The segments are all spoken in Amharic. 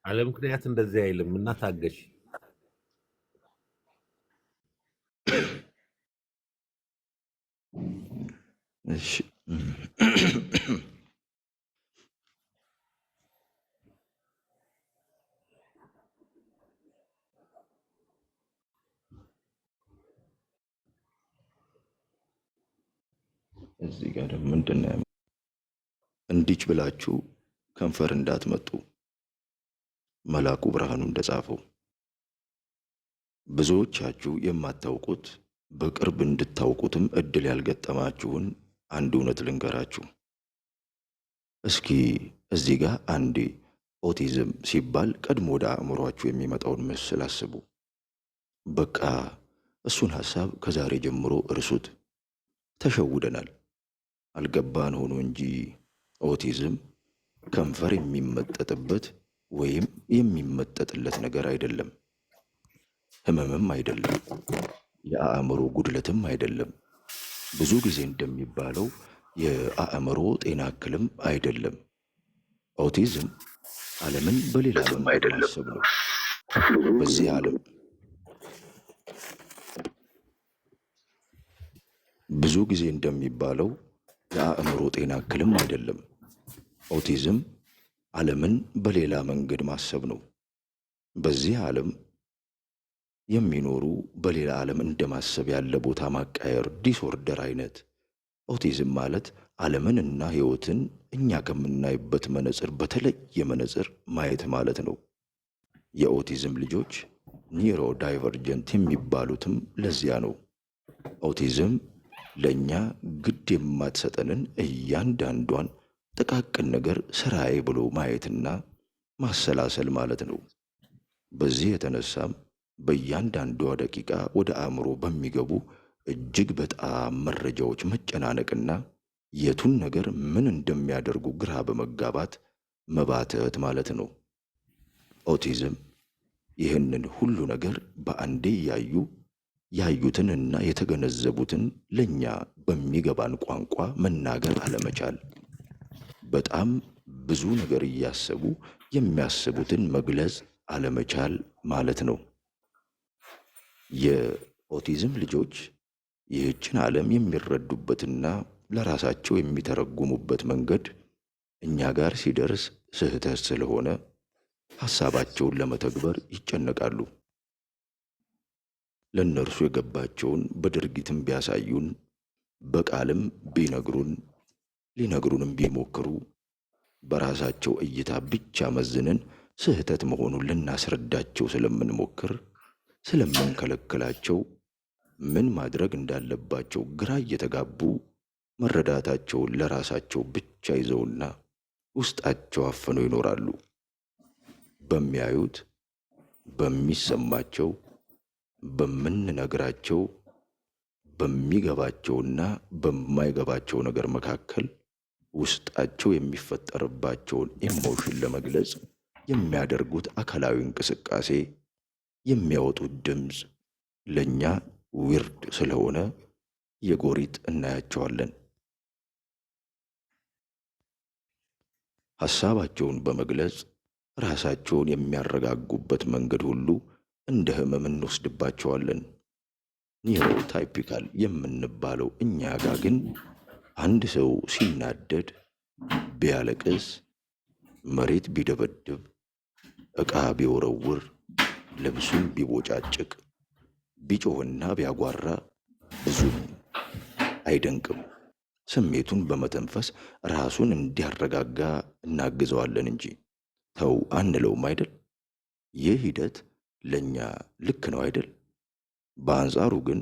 አለ ምክንያት እንደዚህ አይልም እና ታገሽ። እሺ እዚህ ጋር ደግሞ ምንድነው እንዲች ብላችሁ ከንፈር እንዳትመጡ መልአኩ ብርሃኑ እንደጻፈው ብዙዎቻችሁ የማታውቁት በቅርብ እንድታውቁትም እድል ያልገጠማችሁን አንድ እውነት ልንገራችሁ። እስኪ እዚህ ጋር አንዴ ኦቲዝም ሲባል ቀድሞ ወደ አእምሯችሁ የሚመጣውን ምስል አስቡ። በቃ እሱን ሐሳብ ከዛሬ ጀምሮ እርሱት። ተሸውደናል። አልገባን ሆኖ እንጂ ኦቲዝም ከንፈር የሚመጠጥበት ወይም የሚመጠጥለት ነገር አይደለም። ህመምም አይደለም። የአእምሮ ጉድለትም አይደለም። ብዙ ጊዜ እንደሚባለው የአእምሮ ጤና እክልም አይደለም። ኦቲዝም ዓለምን በሌላ መንገድ ማሰብ ነው። በዚህ ዓለም ብዙ ጊዜ እንደሚባለው የአእምሮ ጤና እክልም አይደለም። ኦቲዝም ዓለምን በሌላ መንገድ ማሰብ ነው። በዚህ ዓለም የሚኖሩ በሌላ ዓለም እንደማሰብ ያለ ቦታ ማቃየር ዲስኦርደር አይነት። ኦቲዝም ማለት ዓለምን እና ሕይወትን እኛ ከምናይበት መነጽር በተለየ መነጽር ማየት ማለት ነው። የኦቲዝም ልጆች ኒውሮ ዳይቨርጀንት የሚባሉትም ለዚያ ነው። ኦቲዝም ለእኛ ግድ የማትሰጠንን እያንዳንዷን ጥቃቅን ነገር ስራዬ ብሎ ማየትና ማሰላሰል ማለት ነው። በዚህ የተነሳም በእያንዳንዷ ደቂቃ ወደ አእምሮ በሚገቡ እጅግ በጣም መረጃዎች መጨናነቅና የቱን ነገር ምን እንደሚያደርጉ ግራ በመጋባት መባተት ማለት ነው። ኦቲዝም ይህንን ሁሉ ነገር በአንዴ ያዩትንና የተገነዘቡትን ለኛ በሚገባን ቋንቋ መናገር አለመቻል፣ በጣም ብዙ ነገር እያሰቡ የሚያስቡትን መግለጽ አለመቻል ማለት ነው። የኦቲዝም ልጆች ይህችን ዓለም የሚረዱበትና ለራሳቸው የሚተረጉሙበት መንገድ እኛ ጋር ሲደርስ ስህተት ስለሆነ ሐሳባቸውን ለመተግበር ይጨነቃሉ። ለእነርሱ የገባቸውን በድርጊትም ቢያሳዩን፣ በቃልም ሊነግሩንም ቢሞክሩ በራሳቸው እይታ ብቻ መዝነን ስህተት መሆኑን ልናስረዳቸው ስለምንሞክር ስለምንከለክላቸው ምን ማድረግ እንዳለባቸው ግራ እየተጋቡ መረዳታቸውን ለራሳቸው ብቻ ይዘውና ውስጣቸው አፍነው ይኖራሉ። በሚያዩት፣ በሚሰማቸው፣ በምንነግራቸው፣ በሚገባቸውና በማይገባቸው ነገር መካከል ውስጣቸው የሚፈጠርባቸውን ኢሞሽን ለመግለጽ የሚያደርጉት አካላዊ እንቅስቃሴ፣ የሚያወጡት ድምፅ ለኛ ዊርድ ስለሆነ የጎሪጥ እናያቸዋለን። ሐሳባቸውን በመግለጽ ራሳቸውን የሚያረጋጉበት መንገድ ሁሉ እንደ ህመም እንወስድባቸዋለን። ኒውሮታይፒካል የምንባለው እኛ ጋር ግን አንድ ሰው ሲናደድ፣ ቢያለቅስ፣ መሬት ቢደበድብ፣ ዕቃ ቢወረውር፣ ልብሱን ቢቦጫጭቅ፣ ቢጮህና ቢያጓራ ብዙም አይደንቅም። ስሜቱን በመተንፈስ ራሱን እንዲያረጋጋ እናግዘዋለን እንጂ ተው አንለውም አይደል? ይህ ሂደት ለኛ ልክ ነው አይደል? በአንጻሩ ግን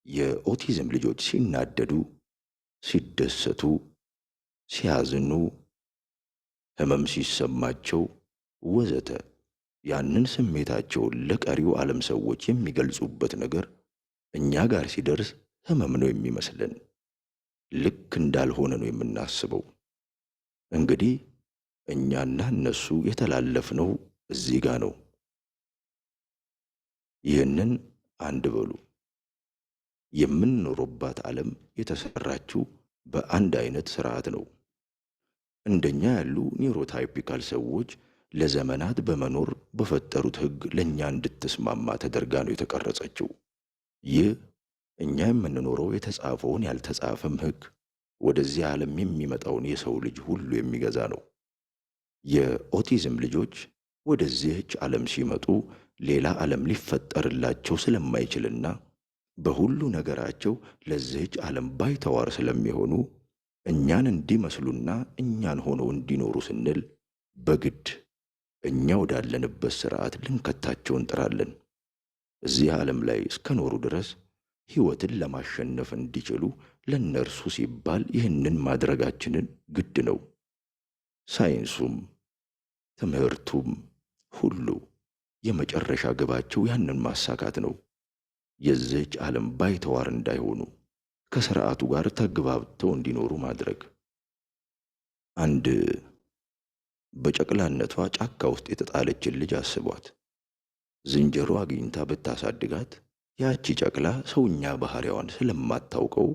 የኦቲዝም ልጆች ሲናደዱ፣ ሲደሰቱ፣ ሲያዝኑ፣ ህመም ሲሰማቸው ወዘተ ያንን ስሜታቸውን ለቀሪው ዓለም ሰዎች የሚገልጹበት ነገር እኛ ጋር ሲደርስ ህመም ነው የሚመስለን። ልክ እንዳልሆነ ነው የምናስበው። እንግዲህ እኛና እነሱ የተላለፍነው እዚህ ጋር ነው። ይህንን አንድ በሉ። የምንኖርባት ዓለም የተሰራችው በአንድ አይነት ስርዓት ነው። እንደኛ ያሉ ኒውሮታይፒካል ሰዎች ለዘመናት በመኖር በፈጠሩት ሕግ ለእኛ እንድትስማማ ተደርጋ ነው የተቀረጸችው። ይህ እኛ የምንኖረው የተጻፈውን ያልተጻፈም ሕግ ወደዚህ ዓለም የሚመጣውን የሰው ልጅ ሁሉ የሚገዛ ነው። የኦቲዝም ልጆች ወደዚህች ዓለም ሲመጡ ሌላ ዓለም ሊፈጠርላቸው ስለማይችልና በሁሉ ነገራቸው ለዚህች ዓለም ባይተዋር ስለሚሆኑ እኛን እንዲመስሉና እኛን ሆነው እንዲኖሩ ስንል በግድ እኛ ወዳለንበት ሥርዓት ልንከታቸው እንጥራለን። እዚህ ዓለም ላይ እስከኖሩ ድረስ ሕይወትን ለማሸነፍ እንዲችሉ ለእነርሱ ሲባል ይህንን ማድረጋችንን ግድ ነው። ሳይንሱም ትምህርቱም ሁሉ የመጨረሻ ግባቸው ያንን ማሳካት ነው። የዚህች ዓለም ባይተዋር እንዳይሆኑ ከሥርዓቱ ጋር ተግባብተው እንዲኖሩ ማድረግ። አንድ በጨቅላነቷ ጫካ ውስጥ የተጣለችን ልጅ አስቧት። ዝንጀሮ አግኝታ ብታሳድጋት ያቺ ጨቅላ ሰውኛ ባህሪዋን ስለማታውቀው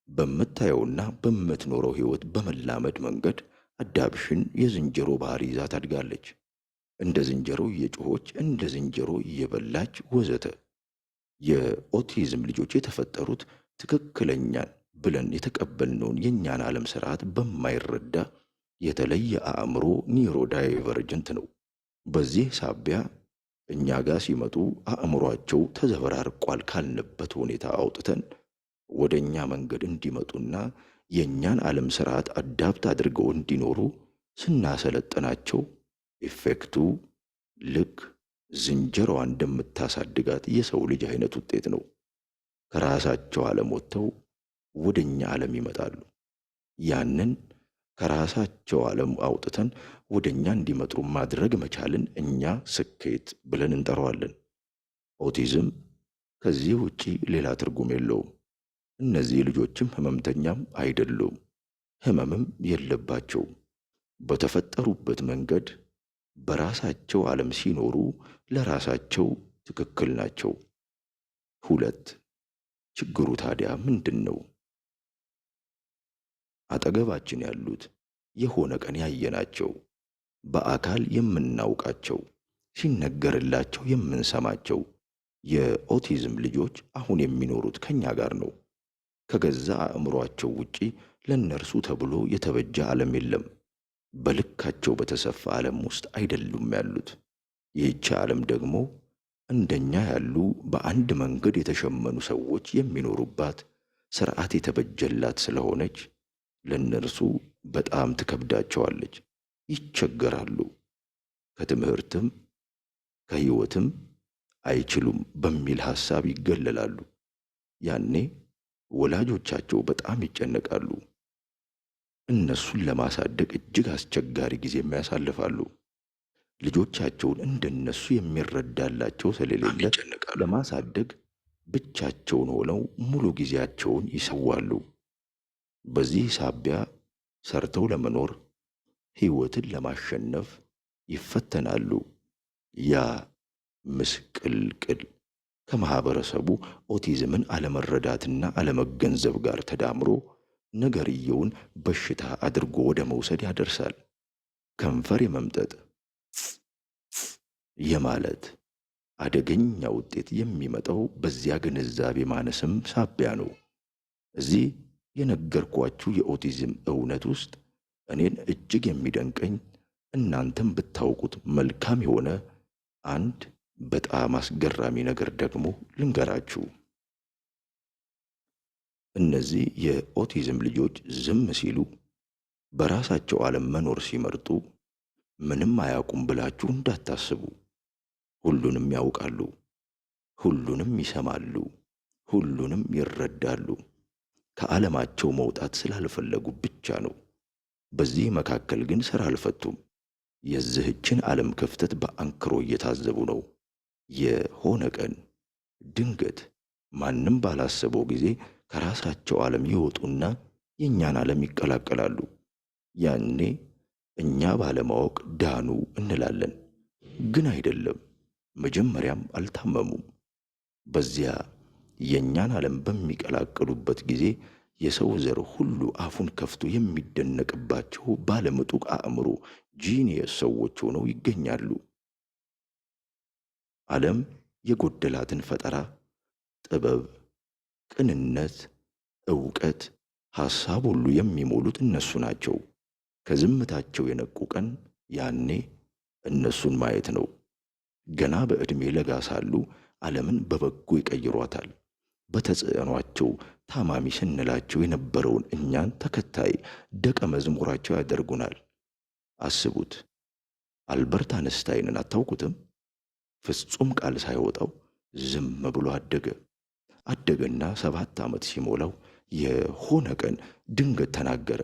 በምታየውና በምትኖረው ሕይወት በመላመድ መንገድ አዳብሽን የዝንጀሮ ባህሪ ይዛ ታድጋለች። እንደ ዝንጀሮ እየጮኸች፣ እንደ ዝንጀሮ እየበላች ወዘተ። የኦቲዝም ልጆች የተፈጠሩት ትክክለኛን ብለን የተቀበልነውን የእኛን ዓለም ሥርዓት በማይረዳ የተለየ አእምሮ ኒውሮ ዳይቨርጀንት ነው። በዚህ ሳቢያ እኛ ጋር ሲመጡ አእምሯቸው ተዘበራርቋል ካልንበት ሁኔታ አውጥተን ወደ እኛ መንገድ እንዲመጡና የእኛን ዓለም ሥርዓት አዳፕት አድርገው እንዲኖሩ ስናሰለጥናቸው ኢፌክቱ ልክ ዝንጀሮዋ እንደምታሳድጋት የሰው ልጅ አይነት ውጤት ነው። ከራሳቸው ዓለም ወጥተው ወደ እኛ ዓለም ይመጣሉ። ያንን ከራሳቸው ዓለም አውጥተን ወደ እኛ እንዲመጡ ማድረግ መቻልን እኛ ስኬት ብለን እንጠራዋለን። ኦቲዝም ከዚህ ውጪ ሌላ ትርጉም የለውም። እነዚህ ልጆችም ሕመምተኛም አይደሉም፣ ሕመምም የለባቸውም። በተፈጠሩበት መንገድ በራሳቸው ዓለም ሲኖሩ ለራሳቸው ትክክል ናቸው። 2 ችግሩ ታዲያ ምንድን ነው? አጠገባችን ያሉት የሆነ ቀን ያየናቸው በአካል የምናውቃቸው ሲነገርላቸው የምንሰማቸው የኦቲዝም ልጆች አሁን የሚኖሩት ከኛ ጋር ነው። ከገዛ አእምሯቸው ውጪ ለእነርሱ ተብሎ የተበጀ ዓለም የለም። በልካቸው በተሰፋ ዓለም ውስጥ አይደሉም ያሉት። ይህች ዓለም ደግሞ እንደኛ ያሉ በአንድ መንገድ የተሸመኑ ሰዎች የሚኖሩባት ሥርዓት የተበጀላት ስለሆነች ለእነርሱ በጣም ትከብዳቸዋለች፣ ይቸገራሉ። ከትምህርትም ከሕይወትም አይችሉም በሚል ሐሳብ ይገለላሉ። ያኔ ወላጆቻቸው በጣም ይጨነቃሉ። እነሱን ለማሳደግ እጅግ አስቸጋሪ ጊዜም ያሳልፋሉ። ልጆቻቸውን እንደነሱ የሚረዳላቸው ስለሌለ ለማሳደግ ብቻቸውን ሆነው ሙሉ ጊዜያቸውን ይሰዋሉ። በዚህ ሳቢያ ሰርተው ለመኖር ሕይወትን ለማሸነፍ ይፈተናሉ። ያ ምስቅልቅል ከማኅበረሰቡ ኦቲዝምን አለመረዳትና አለመገንዘብ ጋር ተዳምሮ ነገርየውን በሽታ አድርጎ ወደ መውሰድ ያደርሳል። ከንፈር የመምጠጥ የማለት አደገኛ ውጤት የሚመጣው በዚያ ግንዛቤ ማነስም ሳቢያ ነው። እዚህ የነገርኳችሁ የኦቲዝም እውነት ውስጥ እኔን እጅግ የሚደንቀኝ እናንተም ብታውቁት መልካም የሆነ አንድ በጣም አስገራሚ ነገር ደግሞ ልንገራችሁ። እነዚህ የኦቲዝም ልጆች ዝም ሲሉ በራሳቸው ዓለም መኖር ሲመርጡ ምንም አያውቁም ብላችሁ እንዳታስቡ። ሁሉንም ያውቃሉ፣ ሁሉንም ይሰማሉ፣ ሁሉንም ይረዳሉ። ከዓለማቸው መውጣት ስላልፈለጉ ብቻ ነው። በዚህ መካከል ግን ሥራ አልፈቱም። የዚህችን ዓለም ክፍተት በአንክሮ እየታዘቡ ነው። የሆነ ቀን ድንገት ማንም ባላሰበው ጊዜ ከራሳቸው ዓለም ይወጡና የእኛን ዓለም ይቀላቀላሉ። ያኔ እኛ ባለማወቅ ዳኑ እንላለን። ግን አይደለም፣ መጀመሪያም አልታመሙም። በዚያ የእኛን ዓለም በሚቀላቀሉበት ጊዜ የሰው ዘር ሁሉ አፉን ከፍቶ የሚደነቅባቸው ባለምጡቅ አእምሮ ጂኒየስ ሰዎች ሆነው ይገኛሉ። ዓለም የጎደላትን ፈጠራ፣ ጥበብ፣ ቅንነት፣ ዕውቀት፣ ሐሳብ ሁሉ የሚሞሉት እነሱ ናቸው። ከዝምታቸው የነቁ ቀን ያኔ እነሱን ማየት ነው። ገና በዕድሜ ለጋ ሳሉ ዓለምን በበጎ ይቀይሯታል። በተጽዕኗቸው ታማሚ ስንላቸው የነበረውን እኛን ተከታይ ደቀ መዝሙራቸው ያደርጉናል። አስቡት፣ አልበርት አንስታይንን አታውቁትም? ፍጹም ቃል ሳይወጣው ዝም ብሎ አደገ። አደገና 7 ዓመት ሲሞላው የሆነ ቀን ድንገት ተናገረ።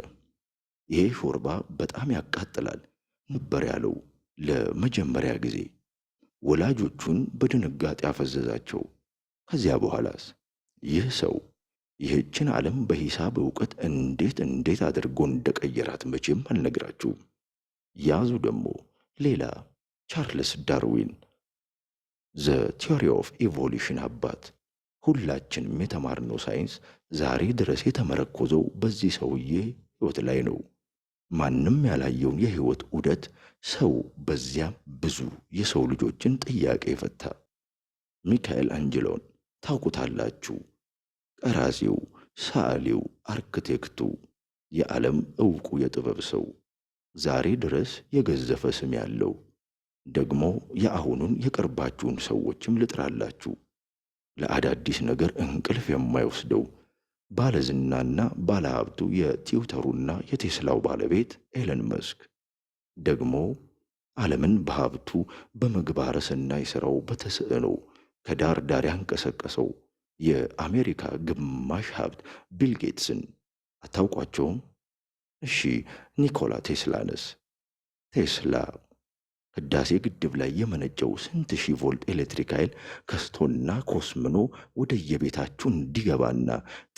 ይሄ ሾርባ በጣም ያቃጥላል ነበር ያለው ለመጀመሪያ ጊዜ። ወላጆቹን በድንጋጤ አፈዘዛቸው። ከዚያ በኋላስ ይህ ሰው ይህችን ዓለም በሂሳብ ዕውቀት እንዴት አድርጎ እንደቀየራት መቼም አልነግራችሁም። ያዙ ደግሞ ሌላ ቻርልስ ዳርዊን ዘ ቲዮሪ ኦፍ ኢቮሉሽን አባት። ሁላችንም የተማርነው ሳይንስ ዛሬ ድረስ የተመረኮዘው በዚህ ሰውዬ ሕይወት ላይ ነው። ማንም ያላየውን የሕይወት ዑደት ሰው በዚያም ብዙ የሰው ልጆችን ጥያቄ ፈታ። ሚካኤል አንጀሎን ታውቁታላችሁ። ቀራጺው፣ ሰዓሊው፣ አርክቴክቱ፣ የዓለም ዕውቁ የጥበብ ሰው ዛሬ ድረስ የገዘፈ ስም ያለው። ደግሞ የአሁኑን የቅርባችሁን ሰዎችም ልጥራላችሁ። ለአዳዲስ ነገር እንቅልፍ የማይወስደው ባለዝናና ባለሀብቱ የትዊተሩና የቴስላው ባለቤት ኤለን መስክ፣ ደግሞ ዓለምን በሀብቱ በምግባረ ሰናይ ሥራው በተስዕኖ ከዳር ዳር ያንቀሰቀሰው የአሜሪካ ግማሽ ሀብት ቢል ጌትስን አታውቋቸውም? እሺ፣ ኒኮላ ቴስላንስ? ቴስላ ህዳሴ ግድብ ላይ የመነጨው ስንት ሺህ ቮልት ኤሌክትሪክ ኃይል ከስቶና ኮስምኖ ወደ የቤታችሁ እንዲገባና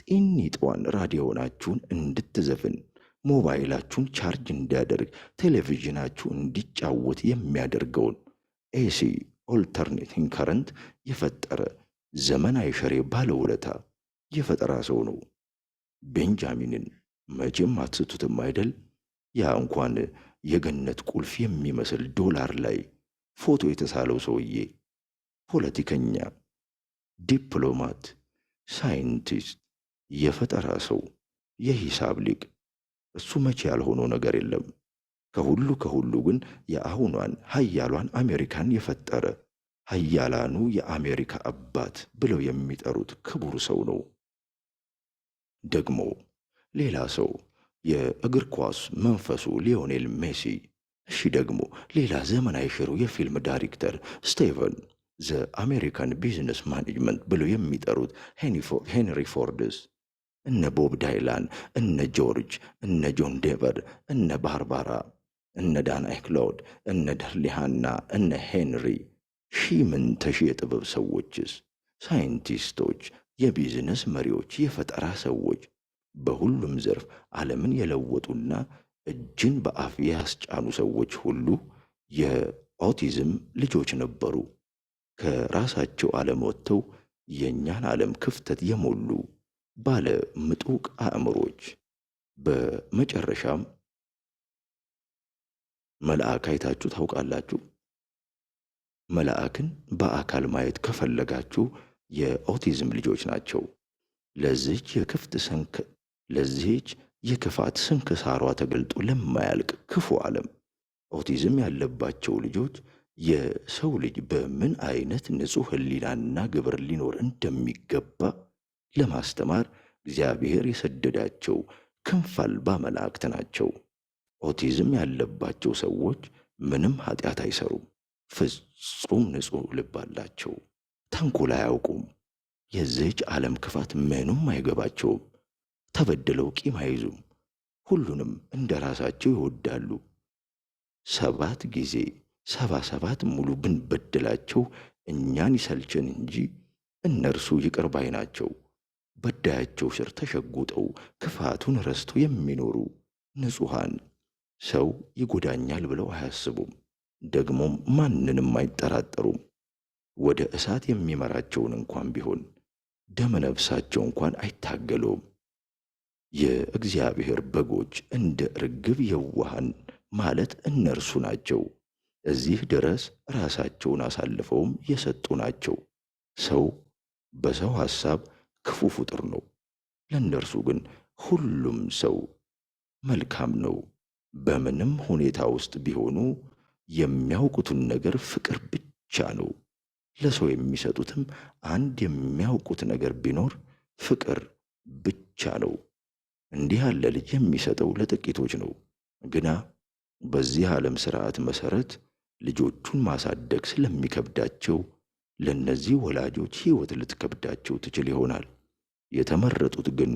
ጤኒጧን ራዲዮናችሁን እንድትዘፍን፣ ሞባይላችሁን ቻርጅ እንዲያደርግ፣ ቴሌቪዥናችሁ እንዲጫወት የሚያደርገውን ኤሲ ኦልተርኔቲንግ ከረንት የፈጠረ ዘመን አይሸሬ ባለውለታ የፈጠራ ሰው ነው። ቤንጃሚንን መቼም አትስቱትም አይደል? ያ እንኳን የገነት ቁልፍ የሚመስል ዶላር ላይ ፎቶ የተሳለው ሰውዬ ፖለቲከኛ፣ ዲፕሎማት፣ ሳይንቲስት፣ የፈጠራ ሰው፣ የሂሳብ ሊቅ። እሱ መቼ ያልሆነው ነገር የለም። ከሁሉ ግን የአሁኗን ሀያሏን አሜሪካን የፈጠረ ሀያላኑ የአሜሪካ አባት ብለው የሚጠሩት ክቡር ሰው ነው። ደግሞ ሌላ ሰው የእግር ኳስ መንፈሱ ሊዮኔል ሜሲ። እሺ፣ ደግሞ ሌላ ዘመን አይሽሩ የፊልም ዳይሬክተር ስቴቨን ዘ አሜሪካን ቢዝነስ ማኔጅመንት ብለው የሚጠሩት ሄንሪ ፎርድስ፣ እነ ቦብ ዳይላን፣ እነ ጆርጅ፣ እነ ጆን ዴቨር፣ እነ ባርባራ፣ እነ ዳን ኤክሎድ፣ እነ ደርሊሃና፣ እነ ሄንሪ ሺህ የጥበብ ሰዎችስ፣ ሳይንቲስቶች፣ የቢዝነስ መሪዎች፣ የፈጠራ ሰዎች በሁሉም ዘርፍ ዓለምን የለወጡና እጅን በአፍ ያስጫኑ ሰዎች ሁሉ የኦቲዝም ልጆች ነበሩ። ከራሳቸው ዓለም ወጥተው የእኛን ዓለም ክፍተት የሞሉ ባለ ምጡቅ አእምሮች። በመጨረሻም መልአክ አይታችሁ ታውቃላችሁ? መልአክን በአካል ማየት ከፈለጋችሁ የኦቲዝም ልጆች ናቸው። ለዚህች የክፋት ስንክሳሯ ተገልጦ ለማያልቅ ክፉ ዓለም ኦቲዝም ያለባቸው ልጆች የሰው ልጅ በምን አይነት ንጹሕ ሕሊናና ግብር ሊኖር እንደሚገባ ለማስተማር እግዚአብሔር የሰደዳቸው ክንፍ አልባ መላእክት ናቸው። ኦቲዝም ያለባቸው ሰዎች ምንም ኃጢአት አይሰሩም። ፍጹም ንጹሕ ልብ አላቸው። ተንኮል አያውቁም። የዚህች ዓለም ክፋት ምኑም አይገባቸውም። ተበድለው ቂም አይዙም። ሁሉንም እንደ ራሳቸው ይወዳሉ። 7 ጊዜ 77 ሙሉ ብንበድላቸው እኛን ይሰልቸን እንጂ እነርሱ ይቅር ባይ ናቸው። በዳያቸው ስር ተሸጉጠው ክፋቱን ረስተው የሚኖሩ ንጹሐን፣ ሰው ይጎዳኛል ብለው አያስቡም። ደግሞም ማንንም አይጠራጠሩም። ወደ እሳት የሚመራቸውን እንኳን ቢሆን ደመ ነፍሳቸው እንኳን አይታገለውም። የእግዚአብሔር በጎች እንደ ርግብ የዋሃን ማለት እነርሱ ናቸው። እዚህ ድረስ ራሳቸውን አሳልፈውም የሰጡ ናቸው። ሰው በሰው ሐሳብ ክፉ ፍጡር ነው፣ ለእነርሱ ግን ሁሉም ሰው መልካም ነው። በምንም ሁኔታ ውስጥ ቢሆኑ የሚያውቁትን ነገር ፍቅር ብቻ ነው። ለሰው የሚሰጡትም አንድ የሚያውቁት ነገር ቢኖር ፍቅር ብቻ ነው። እንዲህ ያለ ልጅ የሚሰጠው ለጥቂቶች ነው። ግና በዚህ ዓለም ሥርዓት መሠረት ልጆቹን ማሳደግ ስለሚከብዳቸው ለእነዚህ ወላጆች ሕይወት ልትከብዳቸው ትችል ይሆናል። የተመረጡት ግን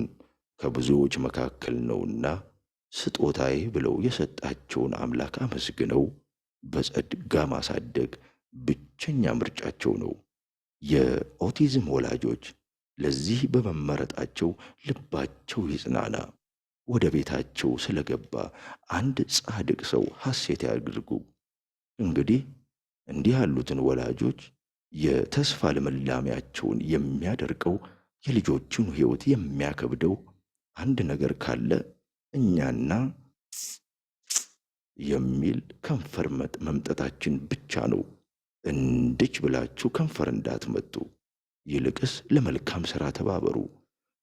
ከብዙዎች መካከል ነውና ስጦታዬ ብለው የሰጣቸውን አምላክ አመስግነው በጸጋ ማሳደግ ብቸኛ ምርጫቸው ነው። የኦቲዝም ወላጆች ለዚህ በመመረጣቸው ልባቸው ይጽናና። ወደ ቤታቸው ስለገባ አንድ ጻድቅ ሰው ሐሴት ያድርጉ። እንግዲህ እንዲህ ያሉትን ወላጆች የተስፋ ልምላሜያቸውን የሚያደርቀው የልጆቹን ሕይወት የሚያከብደው አንድ ነገር ካለ እኛና የሚል ከንፈር መምጠታችን ብቻ ነው። እንድች ብላችሁ ከንፈር እንዳትመጡ፣ ይልቅስ ለመልካም ሥራ ተባበሩ።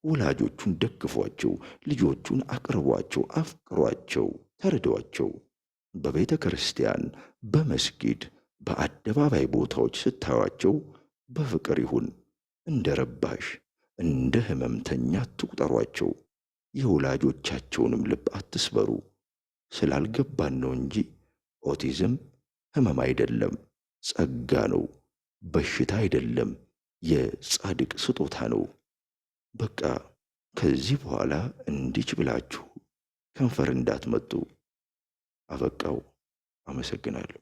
ወላጆቹን ደግፏቸው፣ ልጆቹን አቅርቧቸው፣ አፍቅሯቸው፣ ተረዷቸው። በቤተ ክርስቲያን፣ በመስጊድ፣ በአደባባይ ቦታዎች ስታዩአቸው በፍቅር ይሁን። እንደ ረባሽ እንደ ሕመምተኛ አትቁጠሯቸው። የወላጆቻቸውንም ልብ አትስበሩ። ስላልገባን ነው እንጂ ኦቲዝም ሕመም አይደለም፣ ጸጋ ነው። በሽታ አይደለም፣ የጻድቅ ስጦታ ነው። በቃ ከዚህ በኋላ እንዲች ብላችሁ ከንፈር እንዳትመጡ። አበቃው። አመሰግናለሁ።